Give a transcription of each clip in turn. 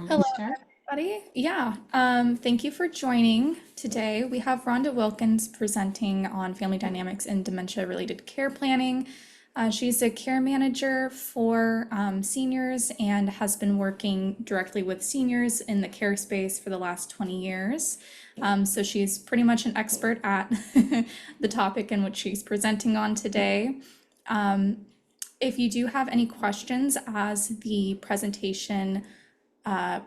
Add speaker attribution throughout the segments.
Speaker 1: Want me
Speaker 2: Hello,
Speaker 1: to start?
Speaker 2: everybody. Thank you for joining today. We have Rhonda Wilkins presenting on family dynamics and dementia-related care planning. She's a care manager for seniors and has been working directly with seniors in the care space for the last 20 years. So she's pretty much an expert at the topic in which she's presenting on today. If you do have any questions as the presentation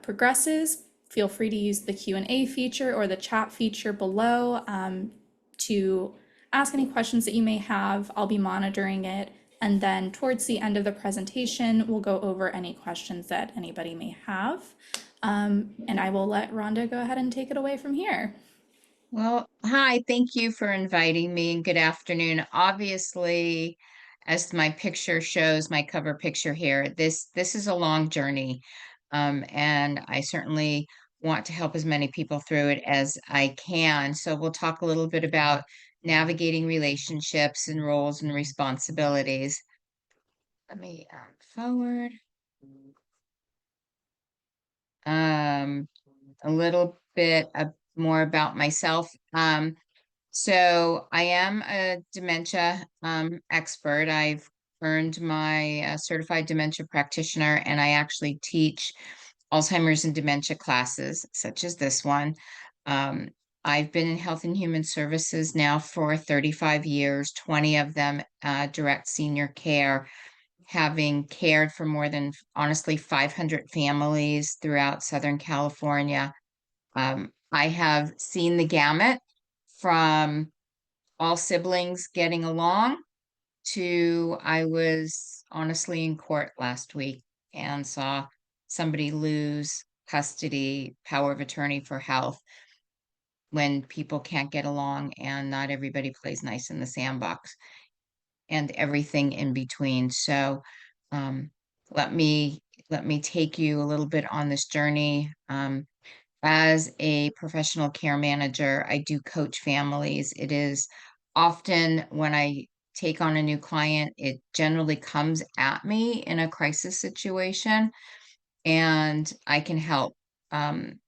Speaker 2: progresses, feel free to use the Q&A feature or the chat feature below to ask any questions that you may have. I'll be monitoring it. And then towards the end of the presentation, we'll go over any questions that anybody may have. And I will let Rhonda go ahead and take it away from here.
Speaker 1: Well, hi, thank you for inviting me and good afternoon. Obviously, as my picture shows, my cover picture here, this is a long journey. And I certainly want to help as many people through it as I can. So we'll talk a little bit about navigating relationships and roles and responsibilities. Let me forward. Um, a little bit more about myself. So I am a dementia expert. I've earned my certified dementia practitioner, and I actually teach Alzheimer's and dementia classes, such as this one. Um, I've been in health and human services now for 35 years, 20 of them direct senior care, having cared for more than, honestly, 500 families throughout Southern California. I have seen the gamut from all siblings getting along to I was honestly in court last week and saw somebody lose custody, power of attorney for health when people can't get along and not everybody plays nice in the sandbox and everything in between. So um, let me let me take you a little bit on this journey. As a professional care manager, I do coach families. It is often when I take on a new client, it generally comes at me in a crisis situation, and I can help. Um,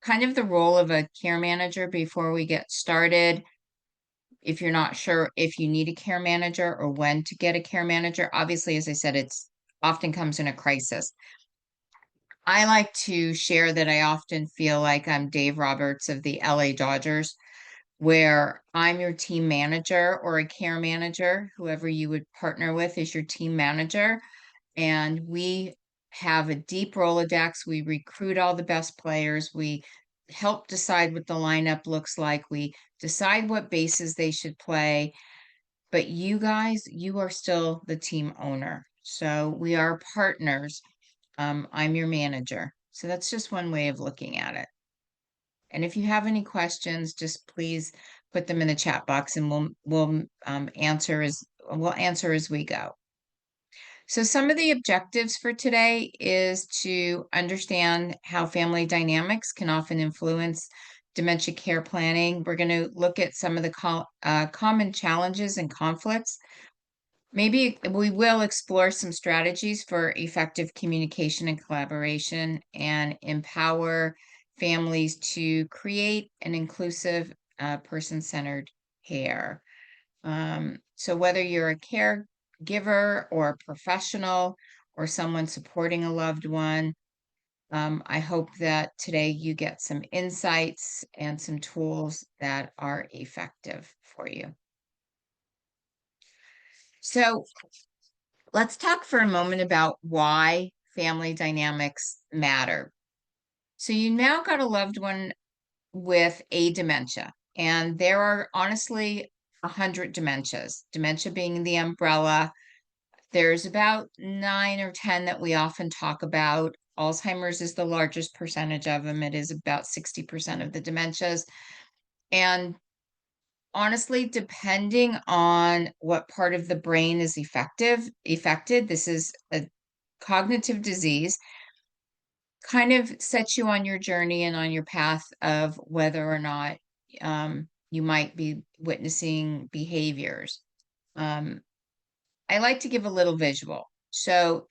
Speaker 1: Kind of the role of a care manager before we get started. If you're not sure if you need a care manager or when to get a care manager, obviously, as I said, it's often comes in a crisis. I like to share that I often feel like I'm Dave Roberts of the LA Dodgers, where I'm your team manager or a care manager, whoever you would partner with is your team manager. And we have a deep Rolodex. We recruit all the best players. We help decide what the lineup looks like. We decide what bases they should play. But you guys, you are still the team owner. So we are partners. I'm your manager. So that's just one way of looking at it. And if you have any questions, just please put them in the chat box and we'll answer as we go. So some of the objectives for today is to understand how family dynamics can often influence dementia care planning. We're going to look at some of the common challenges and conflicts. Maybe we will explore some strategies for effective communication and collaboration and empower families to create an inclusive, person-centered care. So whether you're a caregiver or a professional or someone supporting a loved one, I hope that today you get some insights and some tools that are effective for you. So let's talk for a moment about why family dynamics matter. So you now got a loved one with a dementia, and there are honestly 100 dementias, dementia being the umbrella. There's about 9 or 10 that we often talk about. Alzheimer's is the largest percentage of them. It is about 60% of the dementias. And honestly, depending on what part of the brain is affected, this is a cognitive disease, kind of sets you on your journey and on your path of whether or not you might be witnessing behaviors. I like to give a little visual. So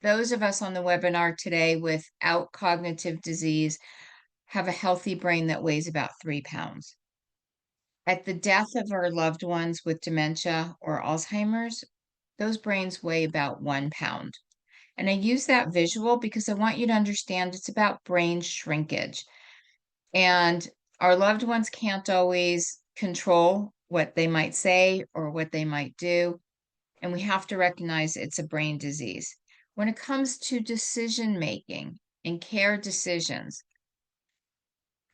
Speaker 1: those of us on the webinar today without cognitive disease have a healthy brain that weighs about 3 pounds. At the death of our loved ones with dementia or Alzheimer's, those brains weigh about 1 pound. And I use that visual because I want you to understand it's about brain shrinkage. And our loved ones can't always control what they might say or what they might do. And we have to recognize it's a brain disease. When it comes to decision making and care decisions,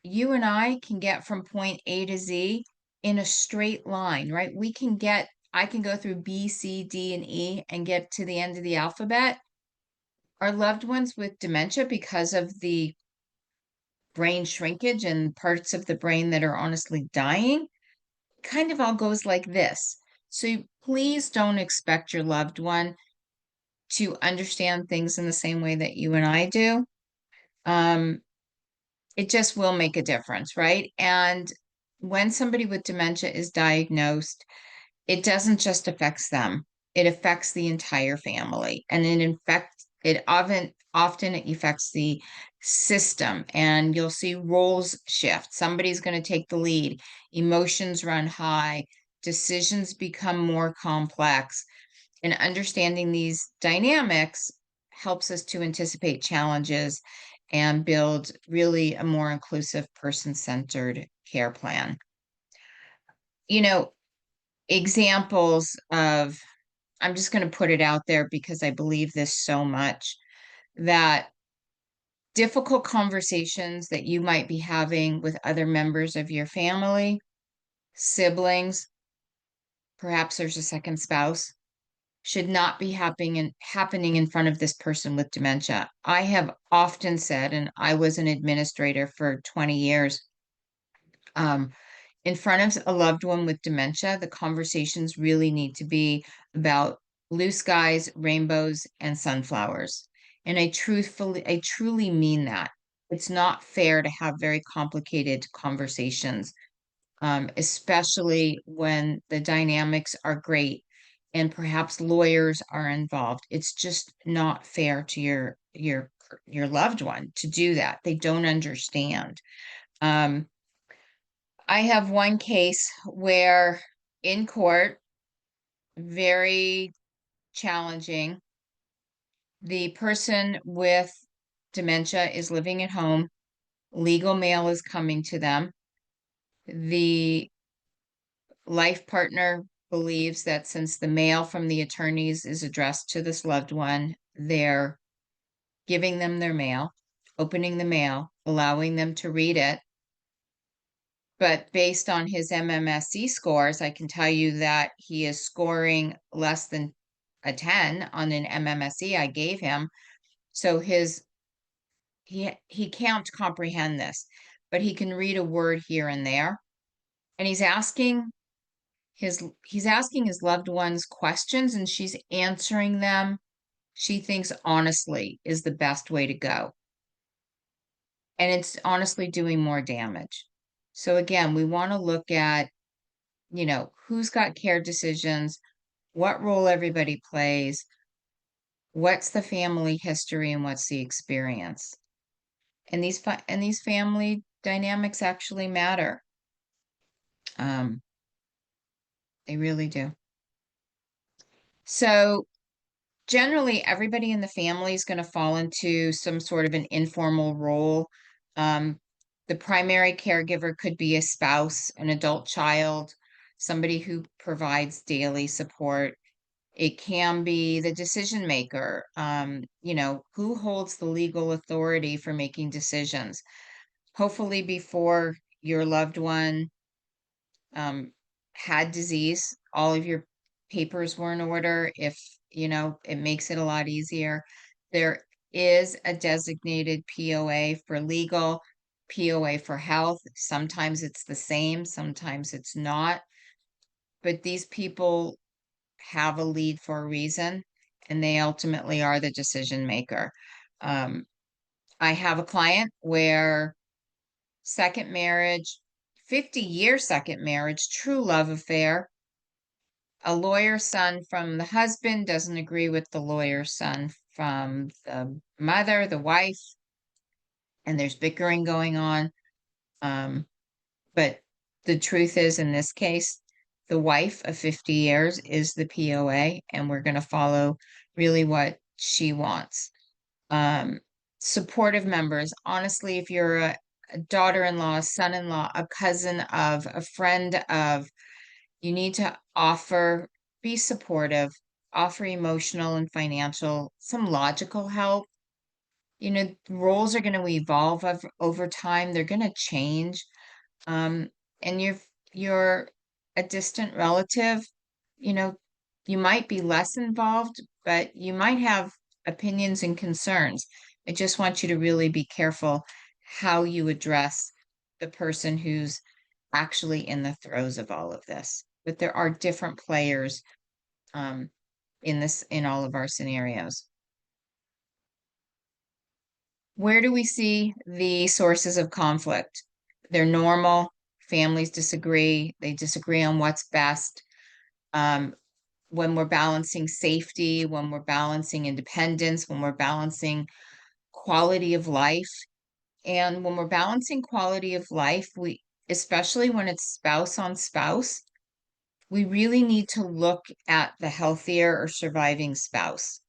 Speaker 1: you and I can get from point A to Z in a straight line, right? I can go through B, C, D, and E and get to the end of the alphabet. Our loved ones with dementia, because of the brain shrinkage and parts of the brain that are honestly dying, kind of all goes like this. So please don't expect your loved one to understand things in the same way that you and I do. It just will make a difference, right? And when somebody with dementia is diagnosed, it doesn't just affect them, it affects the entire family. And it often it affects the system, and you'll see roles shift. Somebody's going to take the lead, emotions run high, decisions become more complex. And understanding these dynamics helps us to anticipate challenges and build really a more inclusive, person-centered care plan. You know, examples of, I'm just going to put it out there because I believe this so much, that difficult conversations that you might be having with other members of your family, siblings, perhaps there's a second spouse, should not be happening in front of this person with dementia. I have often said, and I was an administrator for 20 years, in front of a loved one with dementia, the conversations really need to be about blue skies, rainbows, and sunflowers. And I truly mean that. It's not fair to have very complicated conversations, especially when the dynamics are great and perhaps lawyers are involved. It's just not fair to your loved one to do that. They don't understand. Um, I have one case where in court, very challenging. The person with dementia is living at home. Legal mail is coming to them. The life partner believes that since the mail from the attorneys is addressed to this loved one, they're giving them their mail, opening the mail, allowing them to read it. But based on his MMSE scores, I can tell you that he is scoring less than a 10 on an MMSE I gave him. So he can't comprehend this, but he can read a word here and there. And he's asking his loved ones questions, and she's answering them, she thinks honestly is the best way to go. And it's honestly doing more damage. So again, we want to look at, who's got care decisions, what role everybody plays, what's the family history, and what's the experience. And these family dynamics actually matter. Um, they really do. So generally, everybody in the family is going to fall into some sort of an informal role. Um, the primary caregiver could be a spouse, an adult child, somebody who provides daily support. It can be the decision maker, who holds the legal authority for making decisions. Hopefully, before your loved one had disease, all of your papers were in order. If, it makes it a lot easier. There is a designated POA for legal, POA for health. Sometimes it's the same, sometimes it's not. But these people have a lead for a reason, and they ultimately are the decision maker. I have a client where second marriage, 50-year second marriage, true love affair. A lawyer's son from the husband doesn't agree with the lawyer's son from the mother, the wife, and there's bickering going on. Um, but the truth is, in this case, the wife of 50 years is the POA, and we're going to follow really what she wants. Um, Supportive members, honestly, if you're a daughter-in-law, son-in-law, a cousin of, a friend of, you need to offer, be supportive, offer emotional and financial, some logical help. You know, roles are going to evolve over time. They're going to change. Um, and you're a distant relative, you know, you might be less involved, but you might have opinions and concerns. I just want you to really be careful how you address the person who's actually in the throes of all of this. But there are different players um, in all of our scenarios. Where do we see the sources of conflict? They're normal. Families disagree. They disagree on what's best. Um, when we're balancing safety, when we're balancing independence, when we're balancing quality of life, and when we're balancing quality of life, especially when it's spouse on spouse, we really need to look at the healthier or surviving spouse.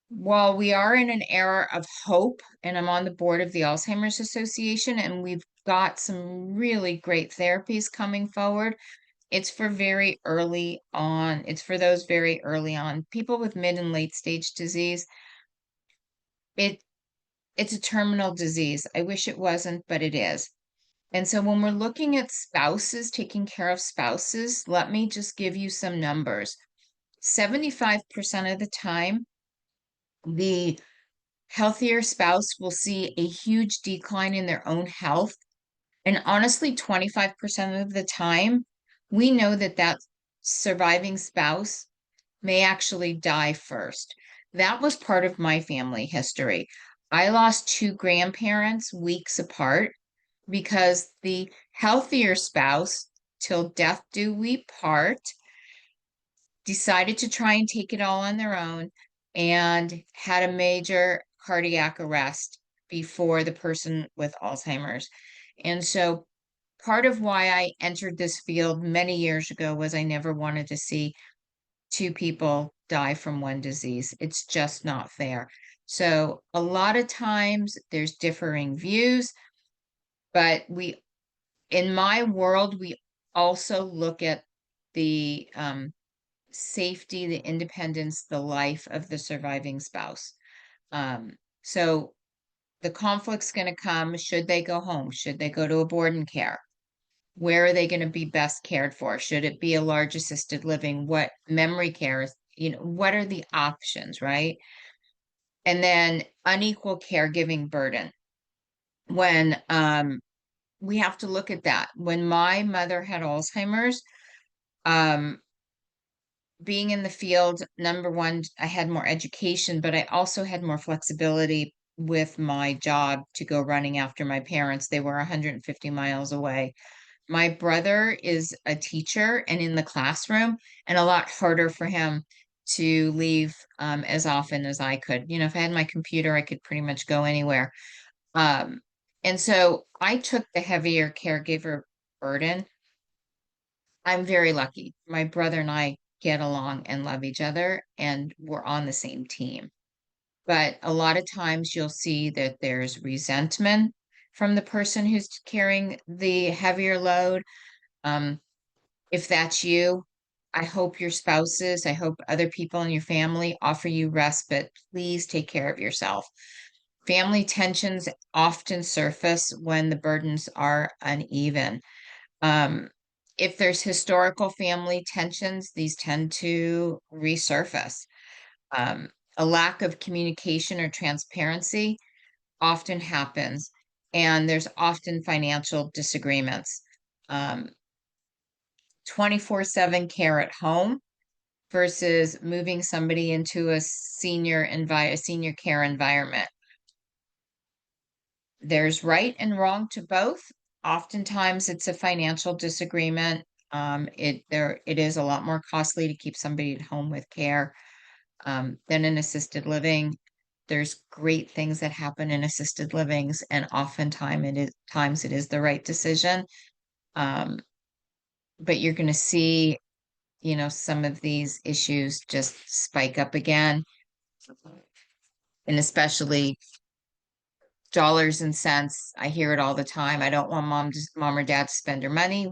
Speaker 1: While we are in an era of hope, and I'm on the board of the Alzheimer's Association, and we've got some really great therapies coming forward, it's for very early on. It's for those very early on. People with mid and late stage disease, it it's a terminal disease. I wish it wasn't, but it is. And so when we're looking at spouses, taking care of spouses, let me just give you some numbers. 75% of the time, the healthier spouse will see a huge decline in their own health. And honestly, 25% of the time, we know that that surviving spouse may actually die first. That was part of my family history. I lost two grandparents weeks apart because the healthier spouse, till death do we part, decided to try and take it all on their own and had a major cardiac arrest before the person with Alzheimer's. And so part of why I entered this field many years ago was I never wanted to see two people die from one disease. It's just not fair. So a lot of times there's differing views, but in my world, we also look at the safety, the independence, the life of the surviving spouse. So the conflict's going to come. Should they go home? Should they go to a board and care? Where are they going to be best cared for? Should it be a large assisted living? What memory care is, what are the options, right? And then unequal caregiving burden. When we have to look at that. When my mother had Alzheimer's, um, being in the field, number one, I had more education, but I also had more flexibility with my job to go running after my parents. They were 150 miles away. My brother is a teacher and in the classroom, and a lot harder for him to leave as often as I could. If I had my computer, I could pretty much go anywhere. Um, and so I took the heavier caregiver burden. I'm very lucky. My brother and I get along and love each other, and we're on the same team. But a lot of times you'll see that there's resentment from the person who's carrying the heavier load. Um, if that's you, I hope your spouses, I hope other people in your family offer you respite. Please take care of yourself. Family tensions often surface when the burdens are uneven. Um, if there's historical family tensions, these tend to resurface. Um, a lack of communication or transparency often happens, and there's often financial disagreements. 24/7 care at home versus moving somebody into a senior care environment. There's right and wrong to both. Oftentimes it's a financial disagreement. It is a lot more costly to keep somebody at home with care. than in assisted living. There's great things that happen in assisted livings, and oftentimes it is the right decision. Um, but you're going to see, some of these issues just spike up again, and especially dollars and cents. I hear it all the time. I don't want mom or dad to spend their money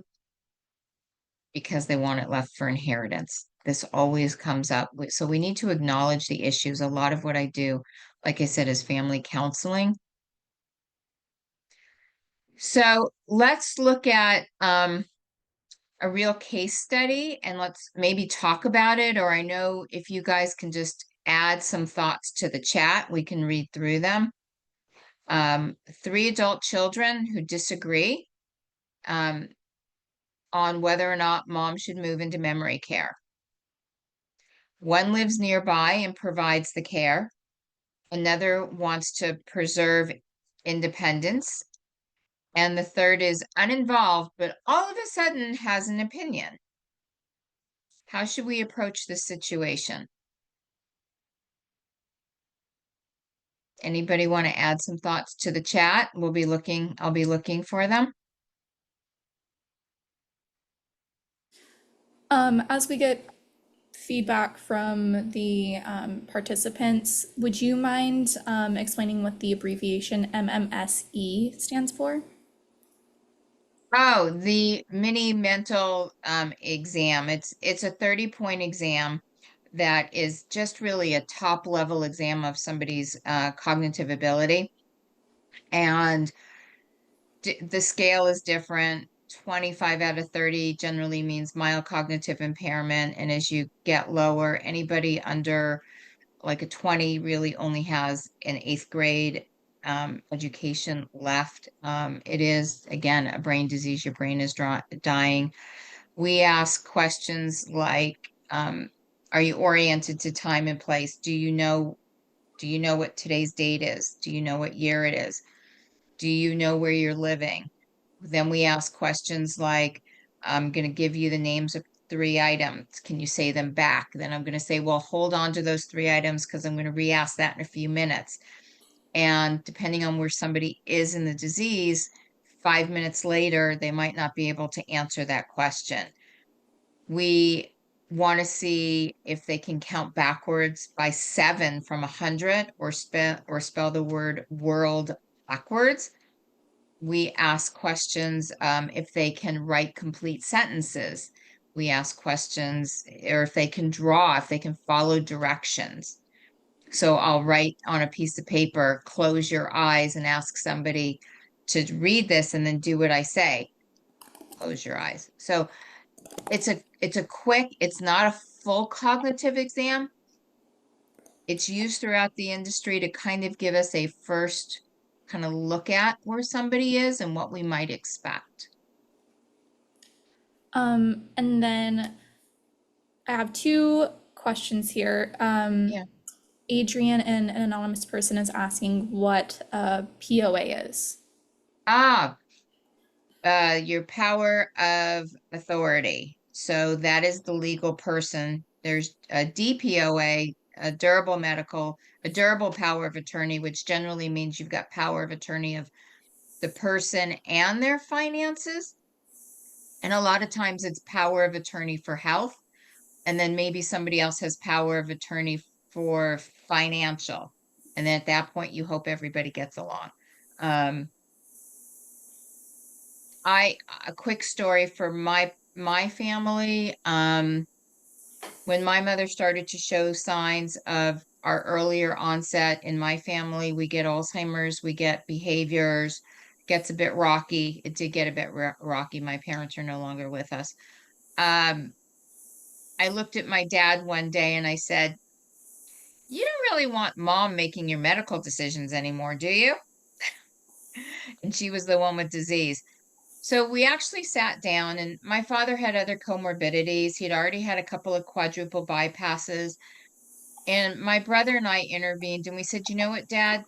Speaker 1: because they want it left for inheritance. This always comes up. So we need to acknowledge the issues. A lot of what I do, like I said, is family counseling. So let's look at a real case study, and let's maybe talk about it. Or I know if you guys can just add some thoughts to the chat, we can read through them. 3 adult children who disagree um, on whether or not mom should move into memory care. One lives nearby and provides the care. Another wants to preserve independence. And the third is uninvolved, but all of a sudden has an opinion. How should we approach this situation? Anybody want to add some thoughts to the chat? I'll be looking for them.
Speaker 2: As we get feedback from the participants, would you mind explaining what the abbreviation MMSE stands for?
Speaker 1: Oh, the mini mental exam. It's a 30-point exam that is just really a top level exam of somebody's cognitive ability. And the scale is different. 25 out of 30 generally means mild cognitive impairment. And as you get lower, anybody under like a 20 really only has an 8th grade education left. It is, again, a brain disease. Your brain is dying. We ask questions like, are you oriented to time and place? Do you know what today's date is? Do you know what year it is? Do you know where you're living? Then we ask questions like, I'm going to give you the names of 3 items. Can you say them back? Then I'm going to say, well, hold on to those 3 items because I'm going to re-ask that in a few minutes. And depending on where somebody is in the disease, 5 minutes later, they might not be able to answer that question. We want to see if they can count backwards by 7 from 100, or spell the word world backwards. We ask questions if they can write complete sentences. We ask questions, or if they can draw, if they can follow directions. So I'll write on a piece of paper, close your eyes, and ask somebody to read this and then do what I say. Close your eyes. So it's a quick, it's not a full cognitive exam. It's used throughout the industry to kind of give us a first kind of look at where somebody is and what we might expect.
Speaker 2: And then I have two questions here.
Speaker 1: Yeah.
Speaker 2: Adrian, an anonymous person, is asking what a POA is.
Speaker 1: Ah, your power of authority. So that is the legal person. There's a DPOA, a durable power of attorney, which generally means you've got power of attorney of the person and their finances. And a lot of times it's power of attorney for health. And then maybe somebody else has power of attorney for financial. And then at that point, you hope everybody gets along. Um, a quick story for my family. When my mother started to show signs of our earlier onset in my family, we get Alzheimer's, we get behaviors, gets a bit rocky. It did get a bit rocky. My parents are no longer with us. I looked at my dad one day and I said, you don't really want mom making your medical decisions anymore, do you? And she was the one with disease. So we actually sat down, and my father had other comorbidities. He'd already had a couple of quadruple bypasses. And my brother and I intervened, and we said, you know what, Dad?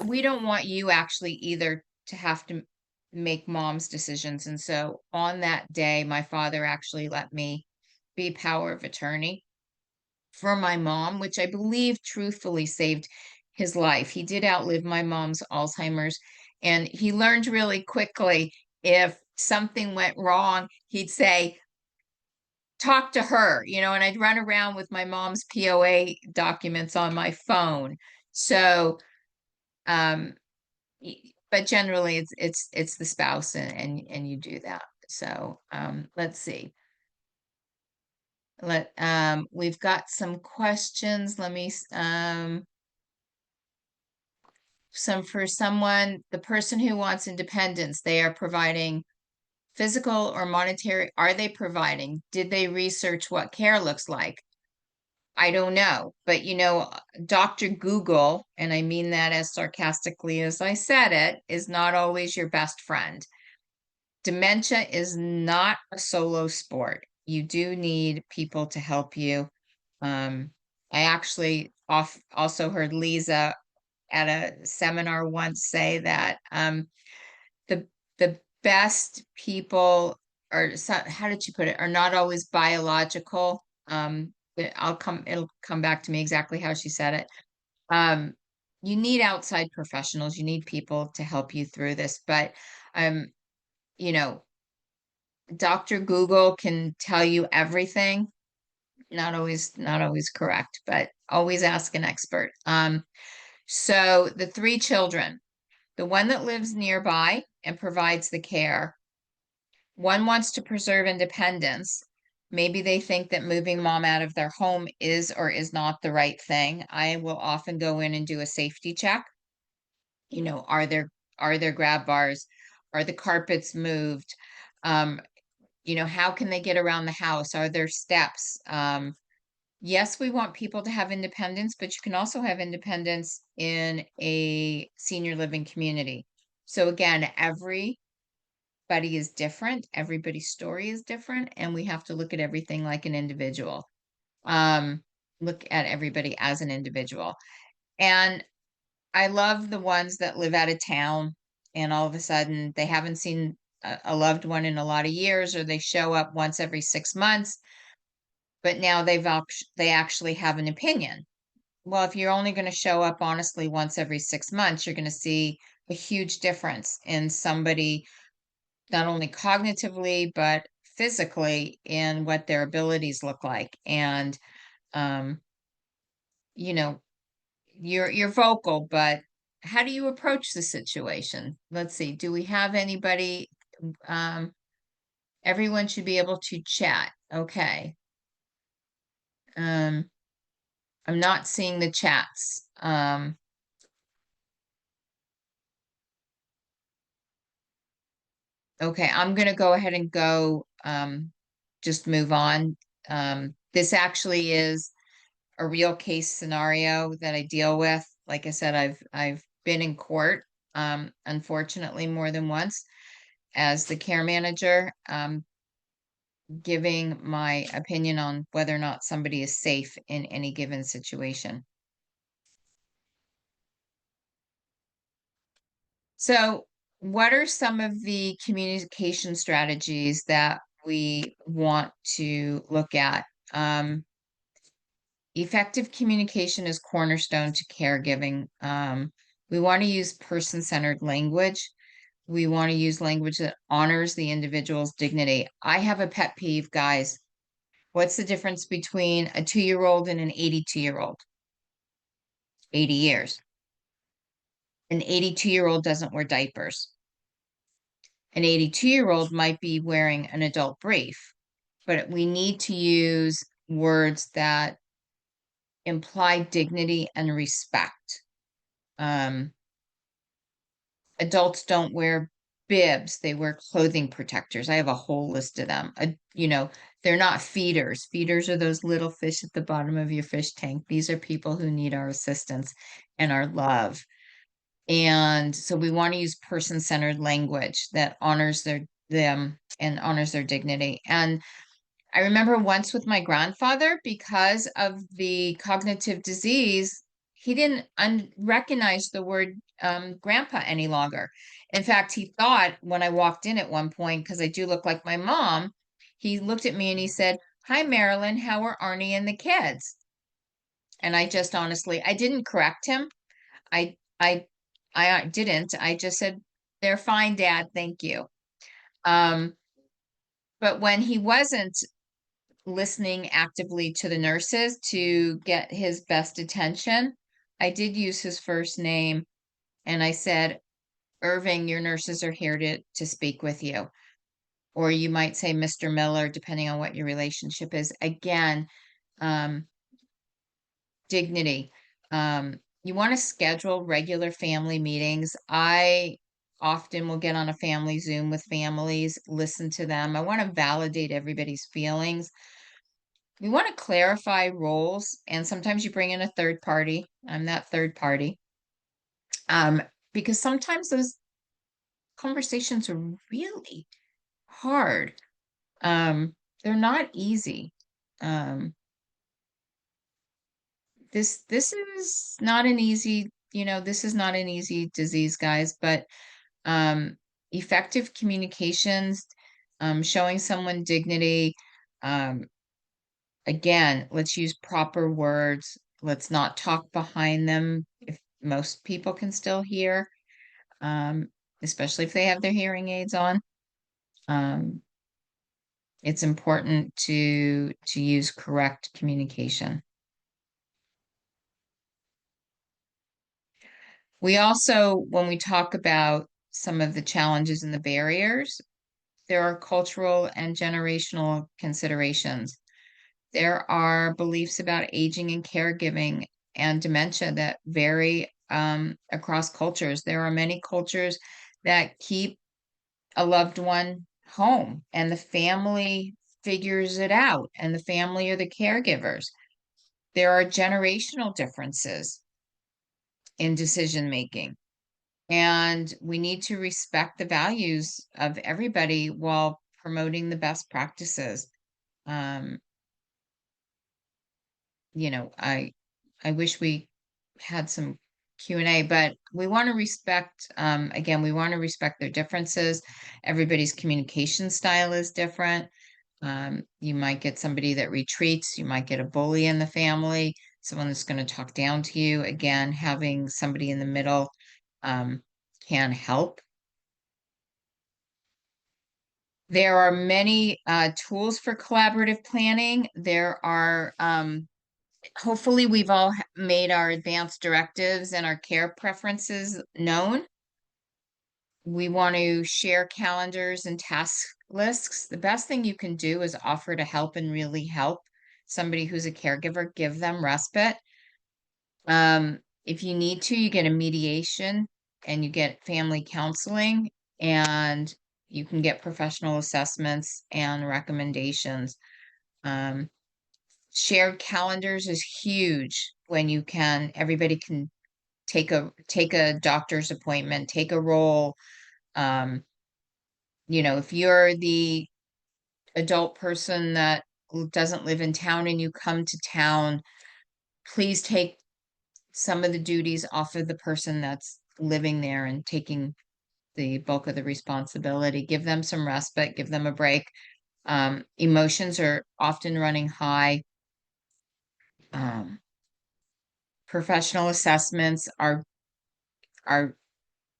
Speaker 1: We don't want you actually either to have to make mom's decisions. And so on that day, my father actually let me be power of attorney. for my mom, which I believe truthfully saved his life. He did outlive my mom's Alzheimer's, and he learned really quickly if something went wrong, he'd say, talk to her, and I'd run around with my mom's POA documents on my phone. So, um, but generally it's the spouse, and you do that. So, let's see. We've got some questions. Let me, for someone, the person who wants independence, they are providing physical or monetary. Are they providing? Did they research what care looks like? I don't know, but Dr. Google, and I mean that as sarcastically as I said it, is not always your best friend. Dementia is not a solo sport. You do need people to help you. I actually also heard Lisa at a seminar once say that the the best people are, how did you put it, are not always biological. It'll come back to me exactly how she said it. Um, you need outside professionals, you need people to help you through this, but um, you know, Dr. Google can tell you everything. Not always correct, but always ask an expert. So the three children, the one that lives nearby and provides the care, one wants to preserve independence. Maybe they think that moving mom out of their home is or is not the right thing. I will often go in and do a safety check. Are there grab bars? Are the carpets moved? Um, how can they get around the house? Are there steps? Yes, we want people to have independence, but you can also have independence in a senior living community. So again, everybody is different. Everybody's story is different, and we have to look at everything like an individual. Look at everybody as an individual. And I love the ones that live out of town and all of a sudden they haven't seen a loved one in a lot of years, or they show up once every 6 months, but now they actually have an opinion. Well, if you're only going to show up honestly once every 6 months, you're going to see a huge difference in somebody, not only cognitively, but physically, in what their abilities look like. And, um, you know, you're vocal, but how do you approach the situation? Let's see. Do we have anybody? Um, Everyone should be able to chat. Okay. Um, I'm not seeing the chats. Okay, I'm gonna go ahead and just move on. This actually is a real case scenario that I deal with. Like I said, I've been in court, unfortunately more than once, as the care manager, giving my opinion on whether or not somebody is safe in any given situation. So, what are some of the communication strategies that we want to look at? Effective communication is cornerstone to caregiving. We want to use person-centered language. We want to use language that honors the individual's dignity. I have a pet peeve, guys. What's the difference between a 2-year-old and an 82-year-old? 80 years. An 82-year-old doesn't wear diapers. An 82-year-old might be wearing an adult brief, but we need to use words that imply dignity and respect. Adults don't wear bibs, they wear clothing protectors. I have a whole list of them. They're not feeders. Feeders are those little fish at the bottom of your fish tank. These are people who need our assistance and our love. And so we want to use person-centered language that honors them and honors their dignity. And I remember once with my grandfather, because of the cognitive disease, he didn't recognize the word grandpa any longer. In fact, he thought when I walked in at one point, because I do look like my mom, he looked at me and he said, "Hi, Marilyn, how are Arnie and the kids?" And I just honestly, I didn't correct him. I, I, I didn't. I just said, they're fine, Dad. Thank you. Um, but when he wasn't listening actively to the nurses to get his best attention, I did use his first name and I said, Irving, your nurses are here to speak with you. Or you might say Mr. Miller, depending on what your relationship is. Again, um, dignity. You want to schedule regular family meetings. I often will get on a family Zoom with families, listen to them. I want to validate everybody's feelings. We want to clarify roles, and sometimes you bring in a third party. I'm that third party. Um, because sometimes those conversations are really hard. They're not easy. Um, this is not an easy, this is not an easy disease, guys, but um effective communications, showing someone dignity, um again, let's use proper words. Let's not talk behind them if most people can still hear, um, especially if they have their hearing aids on. Um, it's important to use correct communication. We also, when we talk about some of the challenges and the barriers, there are cultural and generational considerations. There are beliefs about aging and caregiving and dementia that vary across cultures. There are many cultures that keep a loved one home and the family figures it out, and the family are the caregivers. There are generational differences in decision making, and we need to respect the values of everybody while promoting the best practices. Um, I wish we had some Q&A, but we want to respect, again, we want to respect their differences. Everybody's communication style is different. You might get somebody that retreats, you might get a bully in the family, someone that's going to talk down to you. Again, having somebody in the middle um, can help. There are many tools for collaborative planning. There are hopefully we've all made our advanced directives and our care preferences known. We want to share calendars and task lists. The best thing you can do is offer to help and really help somebody who's a caregiver, give them respite. If you need to, you get a mediation and you get family counseling, and you can get professional assessments and recommendations. Um, Shared calendars is huge when everybody can take a doctor's appointment, take a role. Um, if you're the adult person that doesn't live in town and you come to town, please take some of the duties off of the person that's living there and taking the bulk of the responsibility. Give them some respite, give them a break. Emotions are often running high. Um, Professional assessments are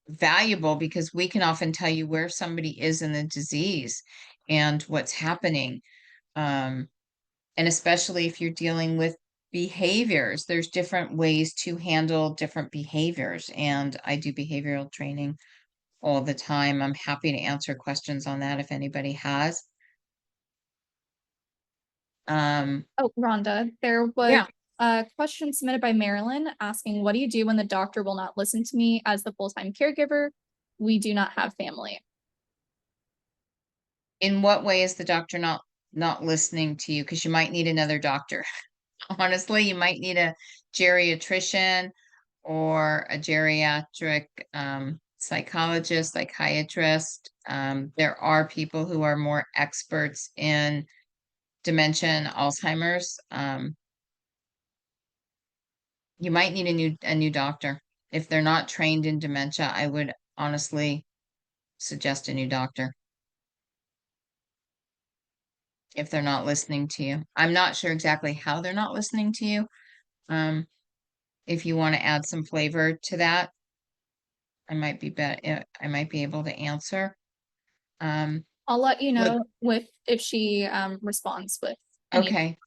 Speaker 1: valuable because we can often tell you where somebody is in the disease and what's happening. Um, and especially if you're dealing with behaviors, there's different ways to handle different behaviors. And I do behavioral training all the time. I'm happy to answer questions on that if anybody has.
Speaker 2: Oh, Rhonda, there was
Speaker 1: Yeah.
Speaker 2: a question submitted by Marilyn asking, what do you do when the doctor will not listen to me as the full-time caregiver? We do not have family.
Speaker 1: In what way is the doctor not listening to you? Because you might need another doctor. Honestly, you might need a geriatrician or a geriatric psychologist, psychiatrist. There are people who are more experts in dementia and Alzheimer's. You might need a new doctor. If they're not trained in dementia, I would honestly suggest a new doctor if they're not listening to you. I'm not sure exactly how they're not listening to you, If you want to add some flavor to that, I might be able to answer. Um,
Speaker 2: I'll let you
Speaker 1: look,
Speaker 2: know with if she responds with any.
Speaker 1: okay,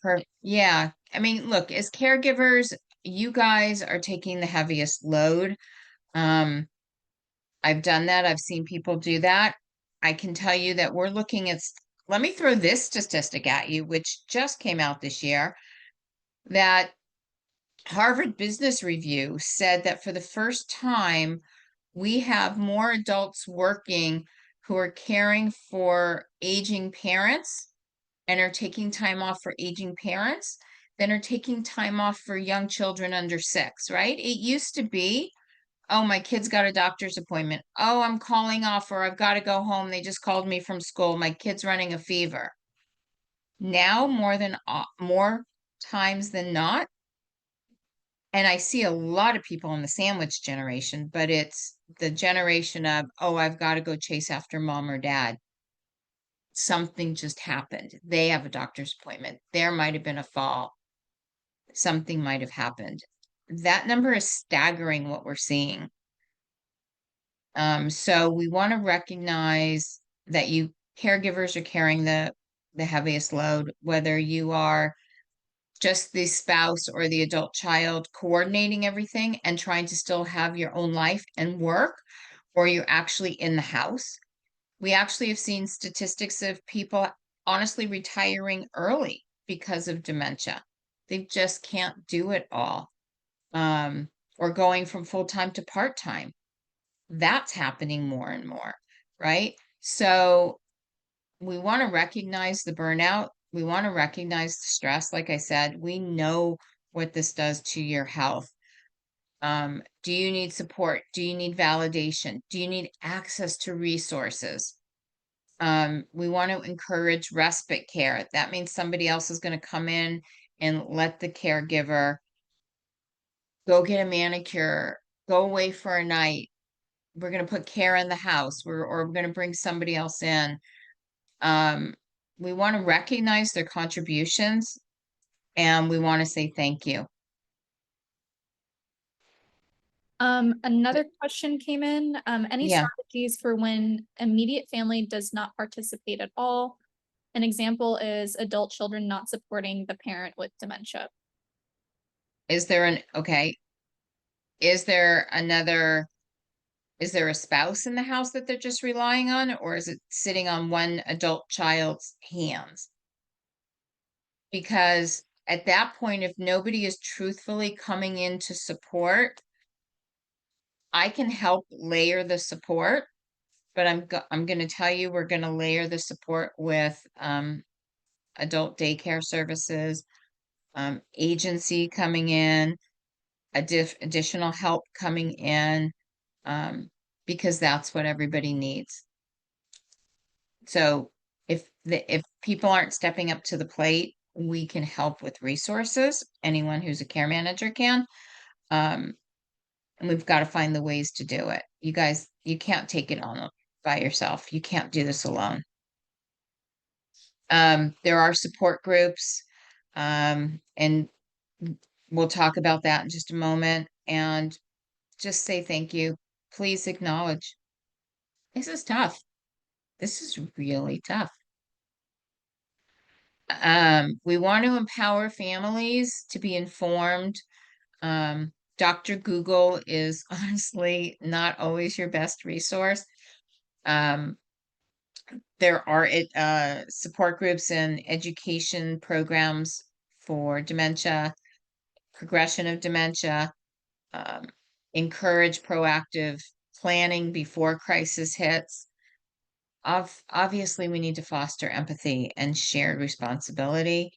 Speaker 1: yeah. I mean, look, as caregivers, you guys are taking the heaviest load. Um, I've done that. I've seen people do that. I can tell you that we're looking at, let me throw this statistic at you, which just came out this year, that Harvard Business Review said that for the first time, we have more adults working who are caring for aging parents and are taking time off for aging parents than are taking time off for young children under 6, right? It used to be, oh, my kid's got a doctor's appointment. Oh, I'm calling off, or I've got to go home. They just called me from school. My kid's running a fever. Now, more times than not, and I see a lot of people in the sandwich generation, but it's the generation of, oh, I've got to go chase after mom or dad. Something just happened. They have a doctor's appointment. There might have been a fall. Something might have happened. That number is staggering what we're seeing. So we want to recognize that you caregivers are carrying the heaviest load, whether you are just the spouse or the adult child coordinating everything and trying to still have your own life and work, or you're actually in the house. We actually have seen statistics of people honestly retiring early because of dementia. They just can't do it all. Um, or going from full-time to part-time. That's happening more and more, right? So we want to recognize the burnout. We want to recognize the stress. Like I said, we know what this does to your health. Do you need support? Do you need validation? Do you need access to resources? We want to encourage respite care. That means somebody else is going to come in and let the caregiver go get a manicure, go away for a night. We're going to put care in the house. Or we're going to bring somebody else in. Um, we want to recognize their contributions and we want to say thank you.
Speaker 2: Another question came in. Any
Speaker 1: Yeah.
Speaker 2: strategies for when immediate family does not participate at all? An example is adult children not supporting the parent with dementia.
Speaker 1: Okay. Is there another, is there a spouse in the house that they're just relying on, or is it sitting on one adult child's hands? Because at that point, if nobody is truthfully coming in to support, I can help layer the support, but I'm going to tell you, we're going to layer the support with adult daycare services, agency coming in, additional help coming in, because that's what everybody needs. So if people aren't stepping up to the plate, we can help with resources. Anyone who's a care manager can. And we've got to find the ways to do it. You guys, you can't take it on by yourself. You can't do this alone. There are support groups, and we'll talk about that in just a moment. And just say thank you. Please acknowledge. This is tough. This is really tough. We want to empower families to be informed. Dr. Google is honestly not always your best resource. Um, there are support groups and education programs for dementia, progression of dementia, um, encourage proactive planning before crisis hits. Obviously, we need to foster empathy and shared responsibility,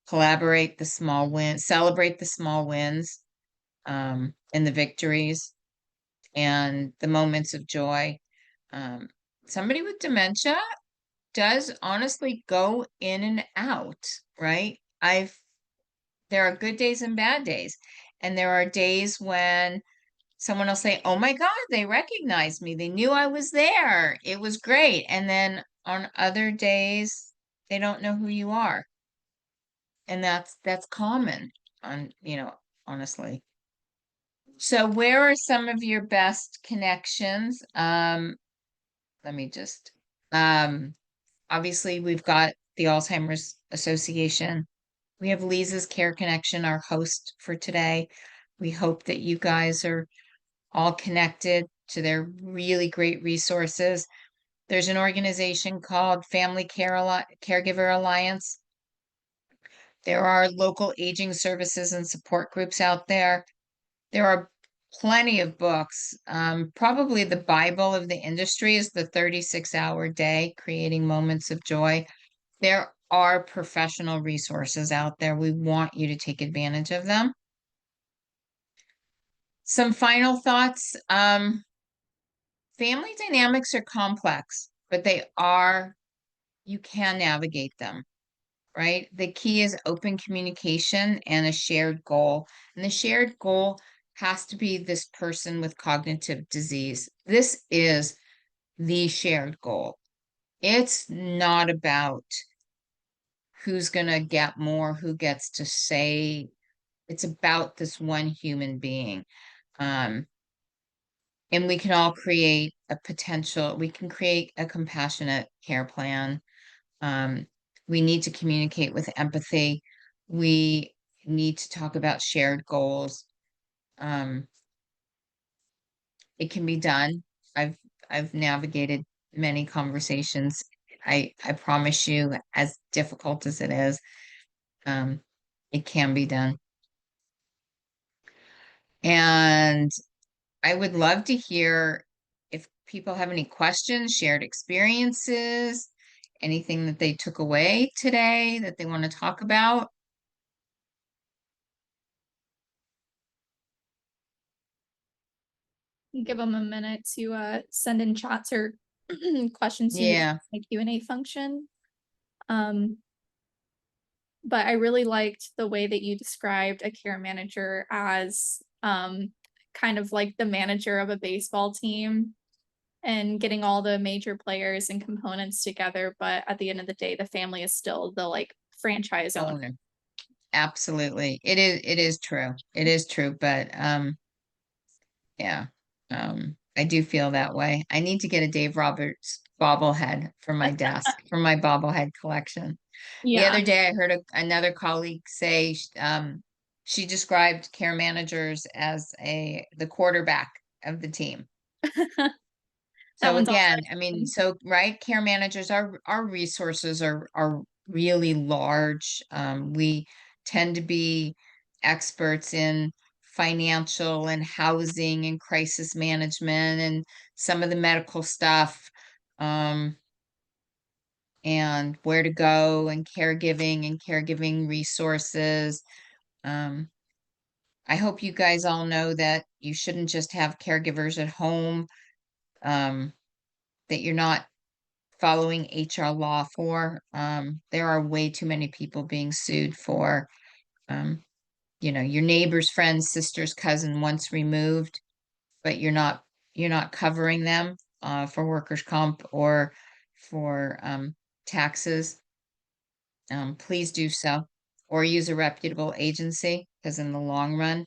Speaker 1: collaborate the small wins, celebrate the small wins, and the victories and the moments of joy. Um, Somebody with dementia does honestly go in and out, right? There are good days and bad days. And there are days when someone will say, oh my God, they recognized me. They knew I was there. It was great. And then on other days, they don't know who you are. And that's common on, honestly. So where are some of your best connections? Let me just, um, obviously we've got the Alzheimer's Association. We have Lisa's Care Connection, our host for today. We hope that you guys are all connected to their really great resources. There's an organization called Caregiver Alliance. There are local aging services and support groups out there. There are plenty of books. Probably the Bible of the industry is the 36-hour day, creating moments of joy. There are professional resources out there. We want you to take advantage of them. Some final thoughts. Family dynamics are complex, but you can navigate them, right? The key is open communication and a shared goal. And the shared goal has to be this person with cognitive disease. This is the shared goal. It's not about who's going to get more, who gets to say. It's about this one human being. Um, and we can all create we can create a compassionate care plan. Um, we need to communicate with empathy. We need to talk about shared goals. Um, it can be done. I've I've navigated many conversations. I promise you, as difficult as it is, um, it can be done. And I would love to hear if people have any questions, shared experiences, anything that they took away today that they want to talk about.
Speaker 2: Give them a minute to send in chats or questions to use
Speaker 1: Yeah.
Speaker 2: the Q&A function. Um, but I really liked the way that you described a care manager as kind of like the manager of a baseball team and getting all the major players and components together. But at the end of the day, the family is still the like franchise owner.
Speaker 1: Owner. Absolutely. It is true. It is true, but yeah. I do feel that way. I need to get a Dave Roberts bobblehead for my desk, for my bobblehead collection. The
Speaker 2: Yeah.
Speaker 1: other day I heard another colleague say she described care managers as the quarterback of the team.
Speaker 2: That
Speaker 1: So
Speaker 2: one's also
Speaker 1: again, I mean, so right, care managers, our resources are really large. We tend to be experts in financial and housing and crisis management and some of the medical stuff, and where to go and caregiving resources. Um, I hope you guys all know that you shouldn't just have caregivers at home, that you're not following HR law for. There are way too many people being sued for, um, your neighbor's friend, sister's cousin once removed, but you're not covering them for workers' comp or for taxes. Please do so, or use a reputable agency, because in the long run,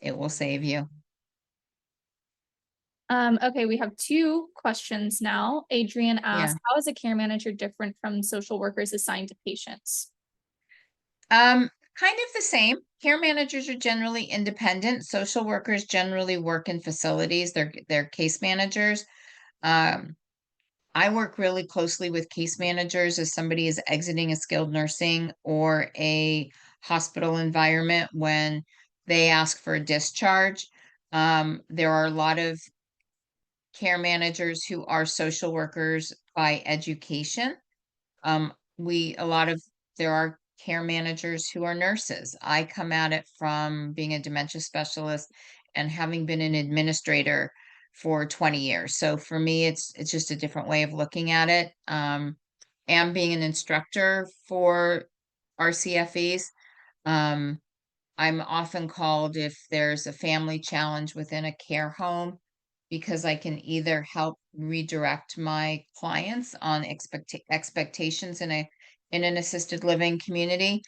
Speaker 1: it will save you.
Speaker 2: Okay, we have two questions now. Adrian
Speaker 1: Yeah.
Speaker 2: asked, how is a care manager different from social workers assigned to patients?
Speaker 1: Kind of the same. Care managers are generally independent. Social workers generally work in facilities. They're case managers. Um, I work really closely with case managers as somebody is exiting a skilled nursing or a hospital environment when they ask for a discharge. There are a lot of care managers who are social workers by education. Um, a lot of, there are care managers who are nurses. I come at it from being a dementia specialist and having been an administrator for 20 years. So for me, it's just a different way of looking at it. And being an instructor for RCFEs, um, I'm often called if there's a family challenge within a care home, because I can either help redirect my clients on expectations in an assisted living community,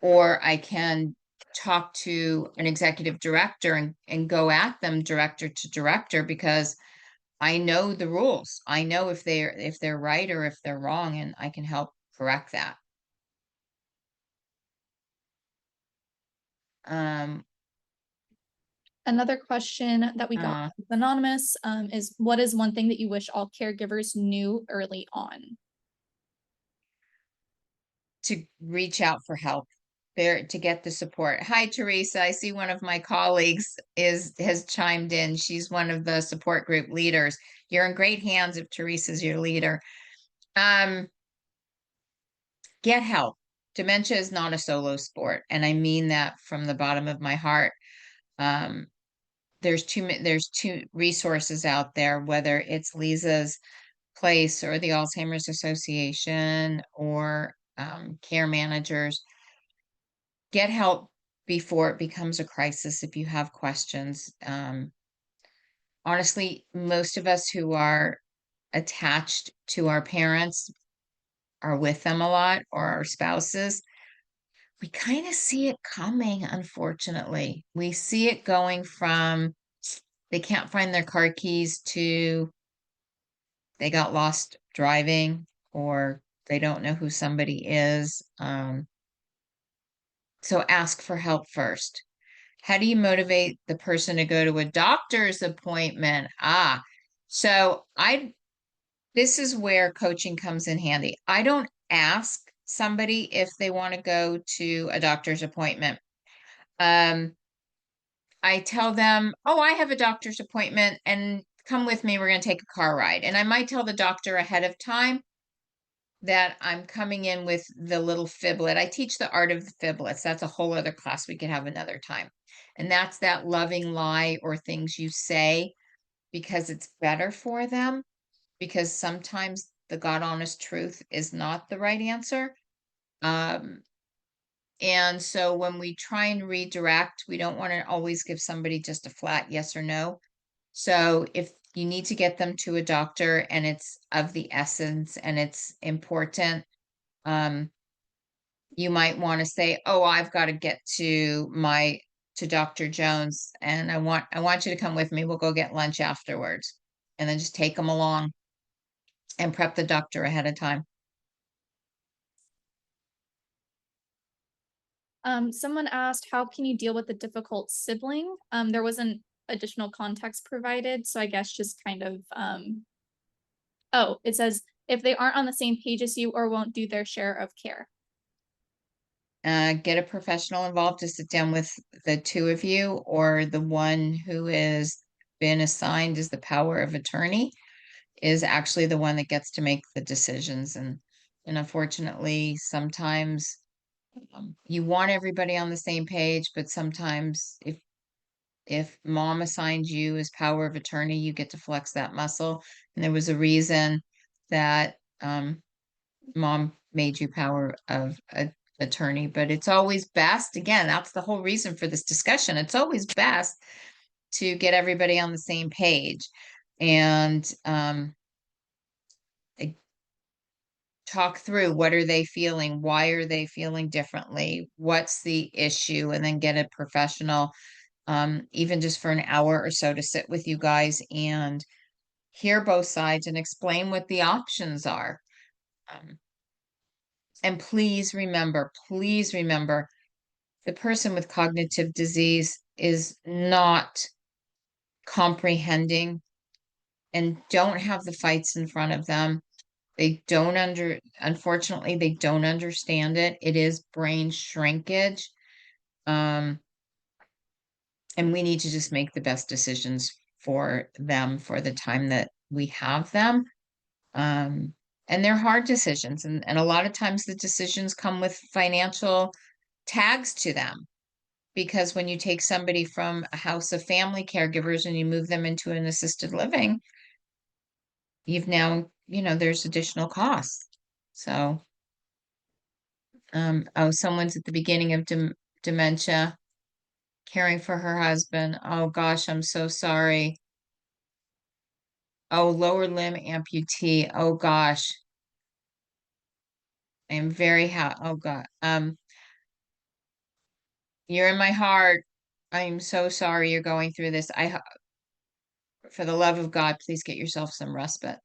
Speaker 1: or I can talk to an executive director and go at them director to director, because I know the rules. I know if they're right or if they're wrong, and I can help correct that. Um,
Speaker 2: Another question that we got
Speaker 1: uh,
Speaker 2: anonymous is what is one thing that you wish all caregivers knew early on?
Speaker 1: to reach out for help there, to get the support. Hi, Teresa. I see one of my colleagues has chimed in. She's one of the support group leaders. You're in great hands if Teresa's your leader. Um, get help. Dementia is not a solo sport, and I mean that from the bottom of my heart. Um, there's two resources out there, whether it's Lisa's Place or the Alzheimer's Association or care managers. Get help before it becomes a crisis if you have questions. Honestly, most of us who are attached to our parents are with them a lot, or our spouses. We kind of see it coming, unfortunately. We see it going from they can't find their car keys to they got lost driving, or they don't know who somebody is. So ask for help first. How do you motivate the person to go to a doctor's appointment? So this is where coaching comes in handy. I don't ask somebody if they want to go to a doctor's appointment. Um, I tell them, oh, I have a doctor's appointment and come with me. We're going to take a car ride. And I might tell the doctor ahead of time that I'm coming in with the little fiblet. I teach the art of the fiblets. That's a whole other class we could have another time. And that's that loving lie or things you say because it's better for them, because sometimes the God honest truth is not the right answer. Um, and so when we try and redirect, we don't want to always give somebody just a flat yes or no. So if you need to get them to a doctor and it's of the essence and it's important, um, you might want to say, "Oh, I've got to get to Dr. Jones, and I want you to come with me. We'll go get lunch afterwards." And then just take them along and prep the doctor ahead of time.
Speaker 2: Someone asked, how can you deal with a difficult sibling? There wasn't additional context provided, so I guess just kind of, oh, it says if they aren't on the same page as you or won't do their share of care.
Speaker 1: Get a professional involved to sit down with the two of you, or the one who is been assigned as the power of attorney is actually the one that gets to make the decisions. And unfortunately, sometimes you want everybody on the same page, but sometimes if mom assigned you as power of attorney, you get to flex that muscle. And there was a reason that mom made you power of attorney. But it's always best, again, that's the whole reason for this discussion. It's always best to get everybody on the same page and talk through what are they feeling, why are they feeling differently, what's the issue, and then get a professional, even just for an hour or so, to sit with you guys and hear both sides and explain what the options are. Um, and please remember, the person with cognitive disease is not comprehending and don't have the fights in front of them. They don't unfortunately, they don't understand it. It is brain shrinkage. Um, and we need to just make the best decisions for them for the time that we have them. Um, and they're hard decisions. And a lot of times the decisions come with financial tags to them. Because when you take somebody from a house of family caregivers and you move them into an assisted living, you've now, there's additional costs. So, oh, someone's at the beginning of dementia, caring for her husband. Oh gosh, I'm so sorry. Oh, lower limb amputee. Oh gosh. I am very oh God. You're in my heart. I'm so sorry you're going through this. For the love of God, please get yourself some respite.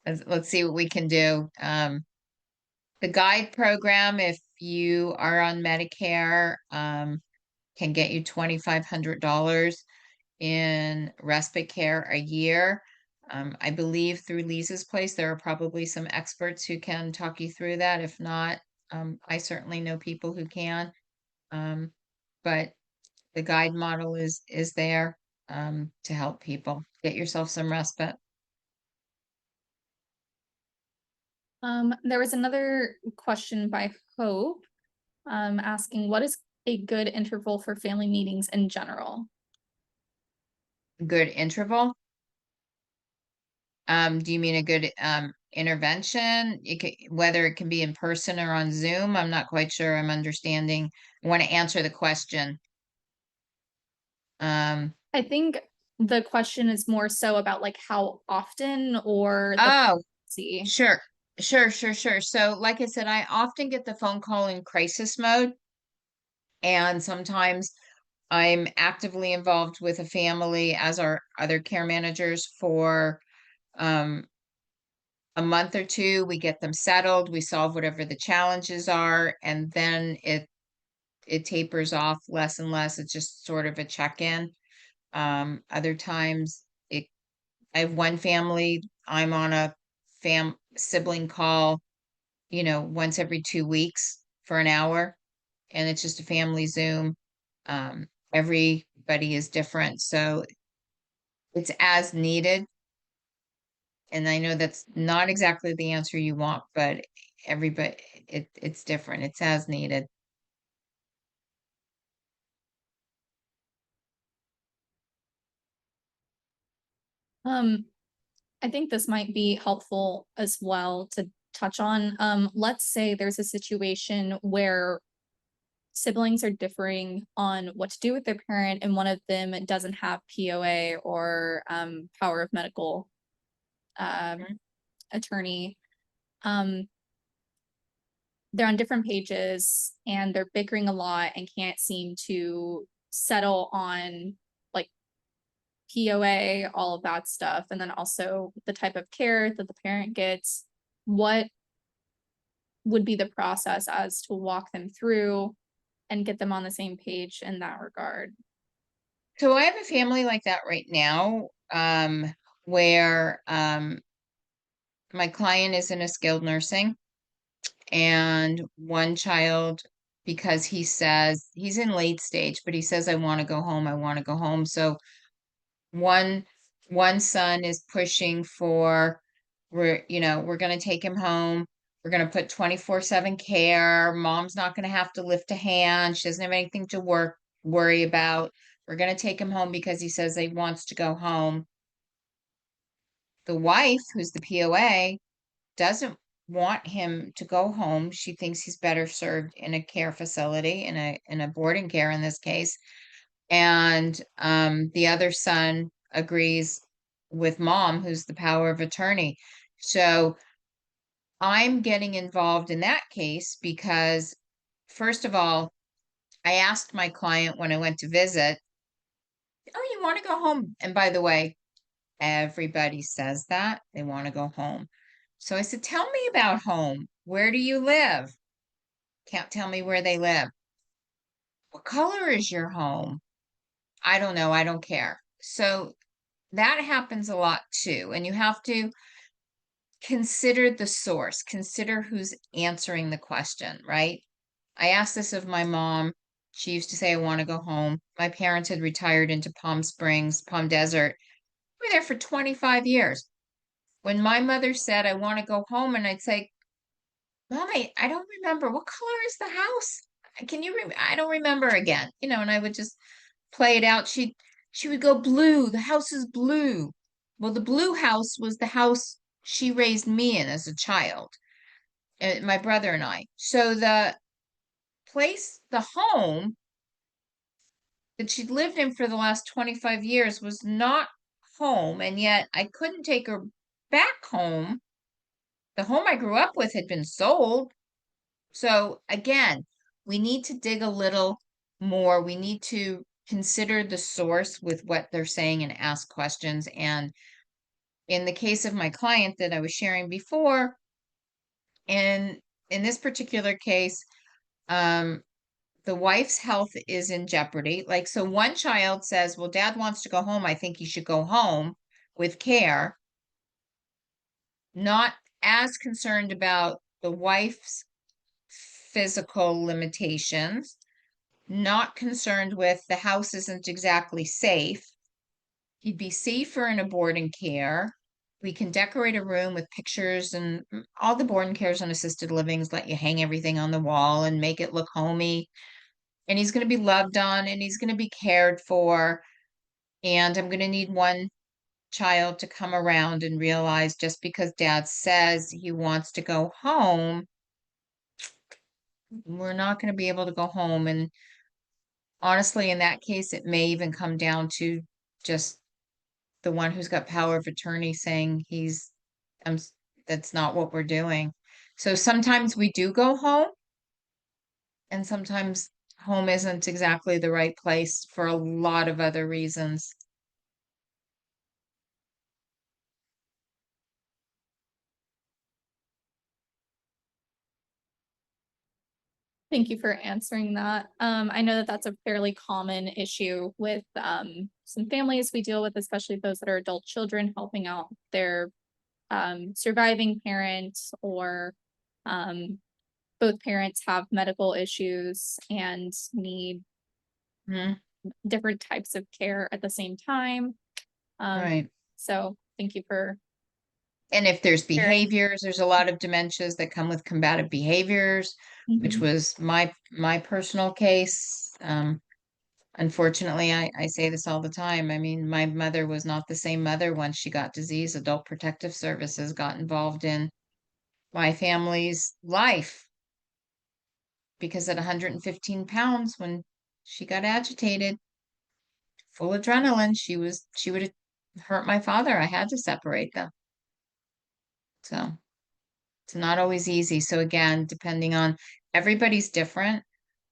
Speaker 1: Let's see what we can do. The guide program, if you are on Medicare, can get you $2,500 in respite care a year. I believe through Lisa's place, there are probably some experts who can talk you through that. If not, I certainly know people who can. But the guide model is there to help people. Get yourself some respite.
Speaker 2: There was another question by Hope, asking what is a good interval for family meetings in general?
Speaker 1: Good interval. Do you mean a good intervention? Whether it can be in person or on Zoom, I'm not quite sure I'm understanding. I want to answer the question.
Speaker 2: I think the question is more so about like how often or the
Speaker 1: Oh,
Speaker 2: frequency.
Speaker 1: sure, sure. So, like I said, I often get the phone call in crisis mode, and sometimes I'm actively involved with a family as our other care managers for um a month or two. We get them settled, we solve whatever the challenges are, and then it tapers off less and less. It's just sort of a check-in. Other times it I have one family, I'm on a fam sibling call, once every 2 weeks for an hour, and it's just a family Zoom. Everybody is different, so it's as needed. And I know that's not exactly the answer you want, but everybody, it's different. It's as needed.
Speaker 2: Um, I think this might be helpful as well to touch on. Let's say there's a situation where siblings are differing on what to do with their parent, and one of them doesn't have POA or power of medical uh,
Speaker 1: Mhm.
Speaker 2: attorney. Um, they're on different pages and they're bickering a lot and can't seem to settle on like POA, all of that stuff, and then also the type of care that the parent gets. What would be the process as to walk them through and get them on the same page in that regard?
Speaker 1: So I have a family like that right now, where my client is in a skilled nursing, and one child, because he says he's in late stage, but he says, I want to go home, I want to go home. So one one son is pushing for, we're going to take him home. We're going to put 24/7 care. Mom's not going to have to lift a hand. She doesn't have anything to worry about. We're going to take him home because he says he wants to go home. The wife, who's the POA, doesn't want him to go home. She thinks he's better served in a care facility, in a boarding care in this case. And the other son agrees with mom, who's the power of attorney. So I'm getting involved in that case because, first of all, I asked my client when I went to visit, oh, you want to go home? And by the way, everybody says that they want to go home. So I said, tell me about home. Where do you live? Can't tell me where they live. What color is your home? I don't know. I don't care. So that happens a lot too. And you have to consider the source, consider who's answering the question, right? I asked this of my mom. She used to say, I want to go home. My parents had retired into Palm Springs, Palm Desert. We were there for 25 years. When my mother said, I want to go home, and I'd say, Mommy, I don't remember. What color is the house? Can you I don't remember again. And I would just play it out. She would go, blue. The house is blue. Well, the blue house was the house she raised me in as a child, my brother and I. So the the home that she'd lived in for the last 25 years was not home, and yet I couldn't take her back home. The home I grew up with had been sold. So again, we need to dig a little more. We need to consider the source with what they're saying and ask questions. And in the case of my client that I was sharing before, and in this particular case, um, the wife's health is in jeopardy. Like, so one child says, well, dad wants to go home. I think he should go home with care. Not as concerned about the wife's physical limitations, not concerned with the house isn't exactly safe. He'd be safer in a boarding care. We can decorate a room with pictures, and all the boarding cares and assisted livings let you hang everything on the wall and make it look homey. And he's going to be loved on and he's going to be cared for. And I'm going to need one child to come around and realize just because dad says he wants to go home, we're not going to be able to go home. And honestly, in that case, it may even come down to just the one who's got power of attorney saying um, that's not what we're doing. So sometimes we do go home, and sometimes home isn't exactly the right place for a lot of other reasons.
Speaker 2: Thank you for answering that. I know that that's a fairly common issue with some families we deal with, especially those that are adult children, helping out their surviving parents, or um, both parents have medical issues and need
Speaker 1: Mhm.
Speaker 2: different types of care at the same time. Um,
Speaker 1: Right.
Speaker 2: so thank you for
Speaker 1: And if there's
Speaker 2: sharing.
Speaker 1: behaviors, there's a lot of dementias that come with combative behaviors, which
Speaker 2: Mhm.
Speaker 1: was my personal case. Unfortunately, I say this all the time. I mean, my mother was not the same mother once she got disease. Adult Protective Services got involved in my family's life because at 115 pounds, when she got agitated, full adrenaline, she would have hurt my father. I had to separate them. So it's not always easy. So again, depending on everybody's different,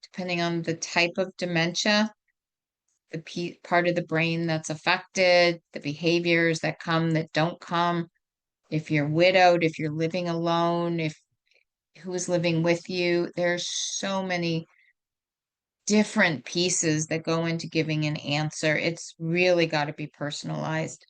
Speaker 1: depending on the type of dementia, the part of the brain that's affected, the behaviors that come that don't come. If you're widowed, if you're living alone, if who's living with you, there's so many different pieces that go into giving an answer. It's really got to be personalized.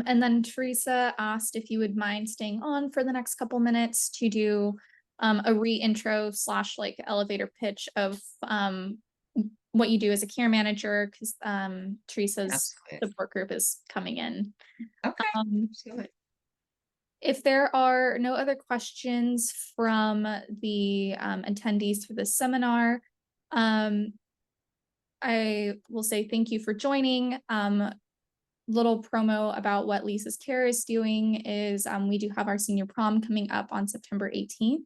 Speaker 2: And then Teresa asked if you would mind staying on for the next couple minutes to do a re-intro slash like elevator pitch of what you do as a care manager, because Teresa's
Speaker 1: Absolutely.
Speaker 2: support group is coming in.
Speaker 1: Okay.
Speaker 2: Um,
Speaker 1: Absolutely.
Speaker 2: if there are no other questions from the attendees for this seminar, um, I will say thank you for joining. Little promo about what Lisa's Care is doing is we do have our senior prom coming up on September 18th.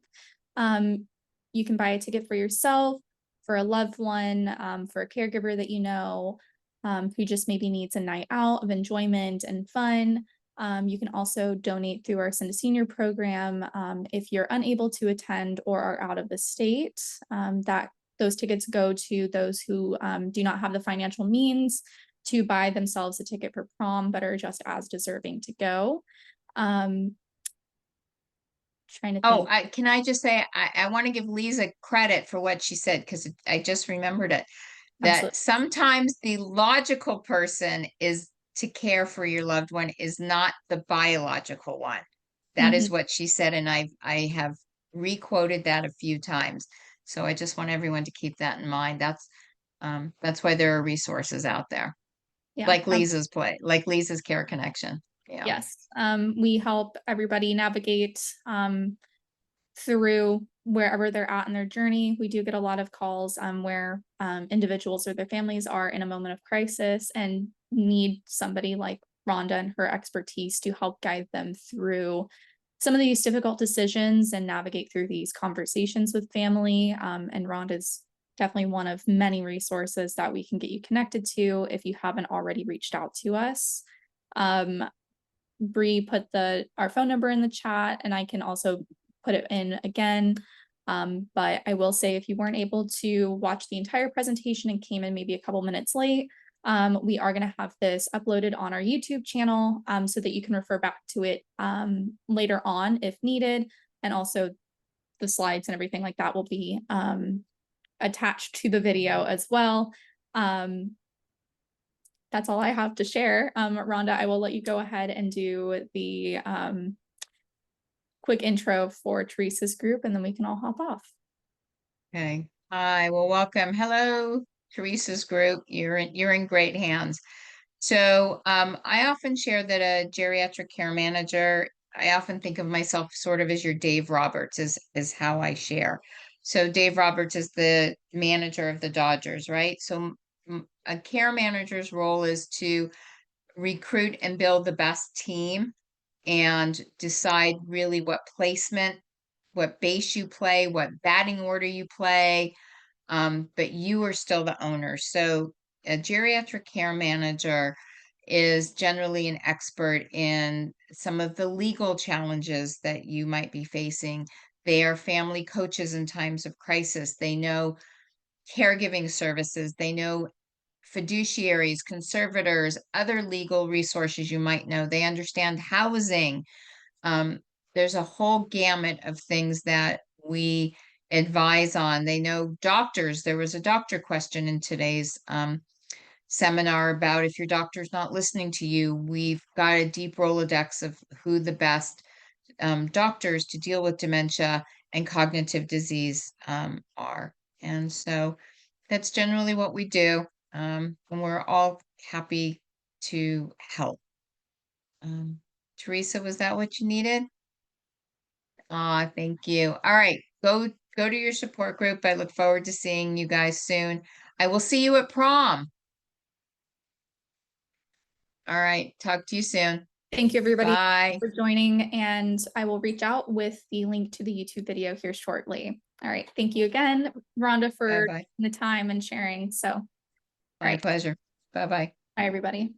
Speaker 2: You can buy a ticket for yourself, for a loved one, for a caregiver that you know, who just maybe needs a night out of enjoyment and fun. You can also donate through our Send a Senior program if you're unable to attend or are out of the state. That those tickets go to those who do not have the financial means to buy themselves a ticket for prom, but are just as deserving to go. Um, Trying to
Speaker 1: Oh,
Speaker 2: think.
Speaker 1: can I just say I want to give Lisa credit for what she said because I just remembered it. That
Speaker 2: Absolutely.
Speaker 1: sometimes the logical person is to care for your loved one is not the biological one. That is
Speaker 2: Mhm.
Speaker 1: what she said, and I have requoted that a few times. So I just want everyone to keep that in mind. That's why there are resources out there.
Speaker 2: Yeah.
Speaker 1: Like Lisa's Care Connection. Yeah.
Speaker 2: Yes. We help everybody navigate through wherever they're at in their journey. We do get a lot of calls where individuals or their families are in a moment of crisis and need somebody like Rhonda and her expertise to help guide them through some of these difficult decisions and navigate through these conversations with family. And Rhonda's definitely one of many resources that we can get you connected to if you haven't already reached out to us. Um, Bree put our phone number in the chat, and I can also put it in again. But I will say, if you weren't able to watch the entire presentation and came in maybe a couple minutes late, we are going to have this uploaded on our YouTube channel, so that you can refer back to it later on if needed. And also the slides and everything like that will be attached to the video as well. That's all I have to share. Rhonda, I will let you go ahead and do the quick intro for Teresa's group, and then we can all hop off.
Speaker 1: Okay. Hi, well, welcome. Hello, Teresa's group. You're in great hands. So I often share that a geriatric care manager, I often think of myself sort of as your Dave Roberts is how I share. So Dave Roberts is the manager of the Dodgers, right? So a care manager's role is to recruit and build the best team and decide really what placement, what base you play, what batting order you play, but you are still the owner. So a geriatric care manager is generally an expert in some of the legal challenges that you might be facing. They are family coaches in times of crisis. They know caregiving services. They know fiduciaries, conservators, other legal resources you might know. They understand housing. Um, there's a whole gamut of things that we advise on. They know doctors. There was a doctor question in today's seminar about if your doctor's not listening to you. We've got a deep Rolodex of who the best doctors to deal with dementia and cognitive disease are. And so that's generally what we do. And we're all happy to help. Teresa, was that what you needed? Aw, thank you. All right, go to your support group. I look forward to seeing you guys soon. I will see you at prom. All right, talk to you soon.
Speaker 2: Thank you, everybody,
Speaker 1: Bye.
Speaker 2: for joining, and I will reach out with the link to the YouTube video here shortly. All right, thank you again, Rhonda, for
Speaker 1: Bye-bye.
Speaker 2: the time and sharing. So, all
Speaker 1: My
Speaker 2: right,
Speaker 1: pleasure. Bye-bye.
Speaker 2: bye, everybody.